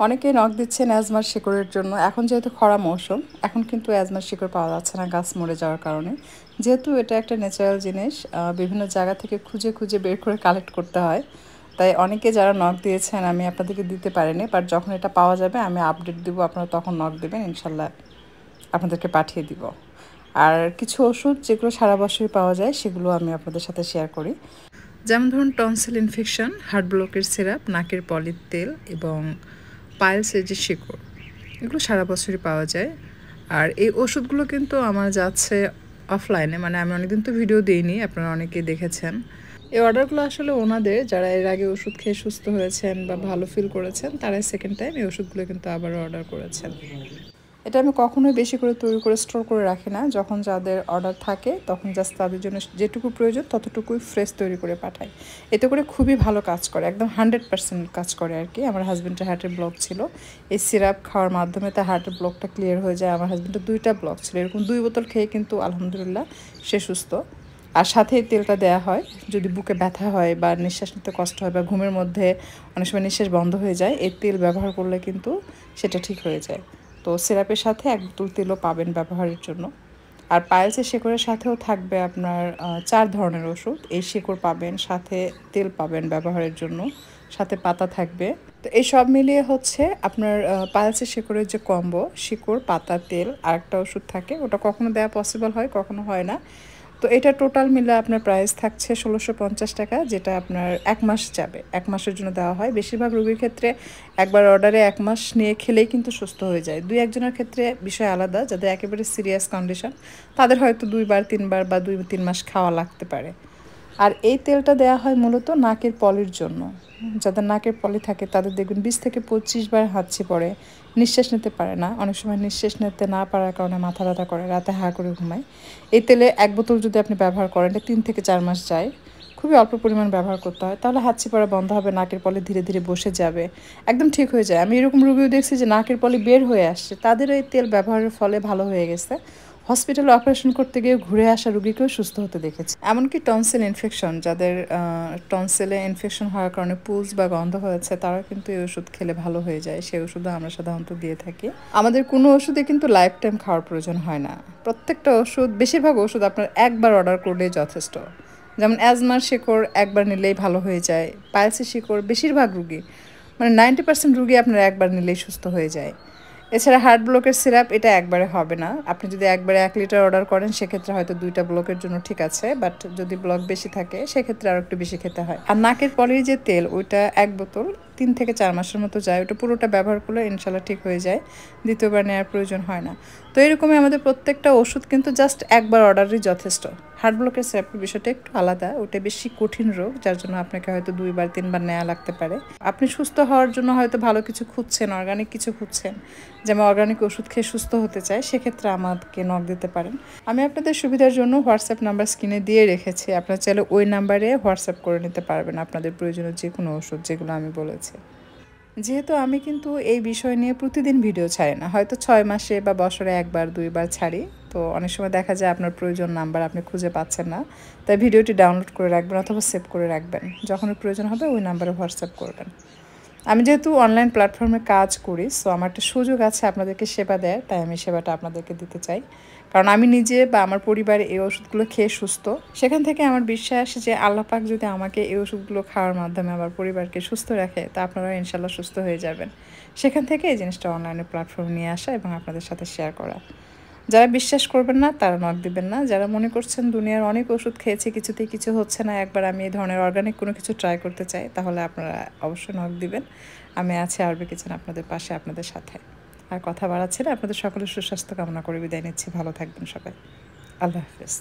অনেকেই নক দিচ্ছেন অ্যাজমার শিকড়ের জন্য। এখন যেহেতু খরা মৌসুম, এখন কিন্তু অ্যাজমার শিকড় পাওয়া যাচ্ছে না গাছ মরে যাওয়ার কারণে। যেহেতু এটা একটা ন্যাচারাল জিনিস, বিভিন্ন জায়গা থেকে খুঁজে খুঁজে বের করে কালেক্ট করতে হয়। তাই অনেকে যারা নক দিয়েছেন আমি আপনাদেরকে দিতে পারিনি, বাট যখন এটা পাওয়া যাবে আমি আপডেট দিব, আপনারা তখন নক দেবেন, ইনশাল্লাহ আপনাদেরকে পাঠিয়ে দিব। আর কিছু ওষুধ যেগুলো সারা বছরই পাওয়া যায় সেগুলো আমি আপনাদের সাথে শেয়ার করি। যেমন ধরুন টনসিল ইনফেকশন, হার্ট ব্লকের সিরাপ, নাকের পলির তেল এবং পাইলসের যে শিকড়, এগুলো সারা বছরই পাওয়া যায়। আর এই ওষুধগুলো কিন্তু আমার যাচ্ছে অফলাইনে, মানে আমি অনেকদিন তো ভিডিও দিইনি, আপনারা অনেকেই দেখেছেন। এই অর্ডারগুলো আসলে ওনাদের, যারা এর আগে ওষুধ খেয়ে সুস্থ হয়েছেন বা ভালো ফিল করেছেন, তারাই সেকেন্ড টাইম এই ওষুধগুলো কিন্তু আবারও অর্ডার করেছেন। এটা আমি কখনোই বেশি করে তৈরি করে স্টোর করে রাখি না। যখন যাদের অর্ডার থাকে তখন জাস্ট তাদের জন্য যেটুকু প্রয়োজন ততটুকুই ফ্রেশ তৈরি করে পাঠাই। এতে করে খুবই ভালো কাজ করে, একদম 100% কাজ করে আর কি। আমার হাজব্যান্ডের হার্টের ব্লক ছিল, এই সিরাপ খাওয়ার মাধ্যমে তার হার্টের ব্লকটা ক্লিয়ার হয়ে যায়। আমার হাজব্যান্ডের 2টা ব্লক ছিল, এরকম 2 বোতল খেয়ে কিন্তু আলহামদুলিল্লাহ সে সুস্থ। আর সাথে তেলটা দেওয়া হয়, যদি বুকে ব্যথা হয় বা নিঃশ্বাস নিতে কষ্ট হয় বা ঘুমের মধ্যে অনেক সময় নিঃশ্বাস বন্ধ হয়ে যায়, এই তেল ব্যবহার করলে কিন্তু সেটা ঠিক হয়ে যায়। তো সিরাপের সাথে 1 বোতল তেলও পাবেন ব্যবহারের জন্য। আর পায়েসের শিকড়ের সাথেও থাকবে আপনার 4 ধরনের ওষুধ। এই শিকড় পাবেন, সাথে তেল পাবেন ব্যবহারের জন্য, সাথে পাতা থাকবে। তো এই সব মিলিয়ে হচ্ছে আপনার পায়েসের শিকড়ের যে কম্বো, শিকড়, পাতা, তেল আর একটা ওষুধ থাকে, ওটা কখনো দেওয়া পসিবল হয়, কখনো হয় না। তো এটা টোটাল মিলে আপনার প্রাইস থাকছে 1650 টাকা, যেটা আপনার 1 মাস যাবে। 1 মাসের জন্য দেওয়া হয়। বেশিরভাগ রোগীর ক্ষেত্রে একবার অর্ডারে 1 মাস নিয়ে খেলেই কিন্তু সুস্থ হয়ে যায়। 2-1 জনের ক্ষেত্রে বিষয় আলাদা, যাদের একেবারে সিরিয়াস কন্ডিশন তাদের হয়তো 2বার 3বার বা 2-3 মাস খাওয়া লাগতে পারে। আর এই তেলটা দেওয়া হয় মূলত নাকের পলির জন্য। যাদের নাকের পলি থাকে তাদের দেখবেন 20 থেকে 25 বার হাঁচি পড়ে, নিঃশ্বাস নিতে পারে না, অনেক সময় নিঃশ্বাস নিতে না পারার কারণে মাথা ব্যথা করে, রাতে হা করে ঘুমায়। এই তেলে 1 বোতল যদি আপনি ব্যবহার করেন, এটা 3 থেকে 4 মাস যায়। খুবই অল্প পরিমাণ ব্যবহার করতে হয়, তাহলে হাঁচি পড়া বন্ধ হবে, নাকের পলি ধীরে ধীরে বসে যাবে, একদম ঠিক হয়ে যায়। আমি এরকম রোগীও দেখছি যে নাকের পলি বের হয়ে আসছে, তাদেরও এই তেল ব্যবহারের ফলে ভালো হয়ে গেছে। হসপিটালে অপারেশন করতে গিয়ে ঘুরে আসা রোগীকেও সুস্থ হতে দেখেছি। এমনকি টনসিল ইনফেকশন, যাদের টনসিলে ইনফেকশন হওয়ার কারণে পুজ বা গন্ধ হয়েছে, তারা কিন্তু এই ওষুধ খেলে ভালো হয়ে যায়। সেই ওষুধও আমরা সাধারণত দিয়ে থাকি। আমাদের কোনো ওষুধে কিন্তু লাইফ টাইম খাওয়ার প্রয়োজন হয় না। প্রত্যেকটা ওষুধ, বেশিরভাগ ওষুধ আপনার একবার অর্ডার করলেই যথেষ্ট। যেমন অ্যাজমার শিকড় একবার নিলেই ভালো হয়ে যায়। পাইলসের শিকড় বেশিরভাগ রুগী, মানে 90% রুগী আপনার একবার নিলেই সুস্থ হয়ে যায়। এছাড়া হার্ট ব্লকের সিরাপ, এটা একবারে হবে না। আপনি যদি একবারে 1 লিটার অর্ডার করেন সেক্ষেত্রে হয়তো 2টা ব্লকের জন্য ঠিক আছে, বাট যদি ব্লক বেশি থাকে সেক্ষেত্রে আরও একটু বেশি খেতে হয়। আর নাকের পলির যে তেল, ওইটা 1 বোতল 3 থেকে 4 মাসের মতো যায়, ওটা পুরোটা ব্যবহার করলে ইনশাল্লাহ ঠিক হয়ে যায়, দ্বিতীয়বার নেওয়ার প্রয়োজন হয় না। তো এরকমই আমাদের প্রত্যেকটা ওষুধ কিন্তু জাস্ট একবার অর্ডারই যথেষ্ট। হার্ট ব্লকের সিরাপের বিষয়টা একটু আলাদা, ওটা বেশি কঠিন রোগ, যার জন্য আপনাকে হয়তো 2বার 3বার নেওয়া লাগতে পারে। আপনি সুস্থ হওয়ার জন্য হয়তো ভালো কিছু খুঁজছেন, অর্গানিক কিছু খুঁজছেন, যেমন অর্গানিক ওষুধ খেয়ে সুস্থ হতে চায়, সেক্ষেত্রে আমাকে নক দিতে পারেন। আমি আপনাদের সুবিধার জন্য হোয়াটসঅ্যাপ নাম্বার স্ক্রিনে দিয়ে রেখেছি, আপনারা চাইলে ওই নাম্বারে হোয়াটসঅ্যাপ করে নিতে পারবেন আপনাদের প্রয়োজনীয় যে কোনো ওষুধ যেগুলো আমি বলেছি। যেহেতু আমি কিন্তু এই বিষয় নিয়ে প্রতিদিন ভিডিও ছাড়ি না, হয়তো 6 মাসে বা বছরে 1বার 2বার ছাড়ি। তো অনেক সময় দেখা যায় আপনার প্রয়োজন নাম্বার আপনি খুঁজে পাচ্ছেন না, তাই ভিডিওটি ডাউনলোড করে রাখবেন অথবা সেভ করে রাখবেন, যখন প্রয়োজন হবে ওই নাম্বারে হোয়াটসঅ্যাপ করবেন। আমি যেহেতু অনলাইন প্ল্যাটফর্মে কাজ করি, সো আমার একটা সুযোগ আছে আপনাদেরকে সেবা দেওয়ার, তাই আমি সেবাটা আপনাদেরকে দিতে চাই। কারণ আমি নিজে বা আমার পরিবার এই ওষুধগুলো খেয়ে সুস্থ, সেখান থেকে আমার বিশ্বাস যে আল্লাহ পাক যদি আমাকে এই ওষুধগুলো খাওয়ার মাধ্যমে আমার পরিবারকে সুস্থ রাখে, তা আপনারা ইনশাল্লাহ সুস্থ হয়ে যাবেন। সেখান থেকে এই জিনিসটা অনলাইনে প্ল্যাটফর্মে নিয়ে আসা এবং আপনাদের সাথে শেয়ার করা। যারা বিশ্বাস করবেন না তারা নক দিবেন না। যারা মনে করছেন দুনিয়ার অনেক ওষুধ খেয়েছি কিছুতেই কিছু হচ্ছে না, একবার আমি এই ধরনের অর্গানিক কোনো কিছু ট্রাই করতে চাই, তাহলে আপনারা অবশ্যই নক দিবেন। আমি আছি আরবি কিচেন আপনাদের পাশে, আপনাদের সাথে। আর কথা বাড়াচ্ছি না, আপনাদের সকলের সুস্বাস্থ্য কামনা করে বিদায় নিচ্ছি। ভালো থাকবেন সবাই। আল্লাহ হাফেজ।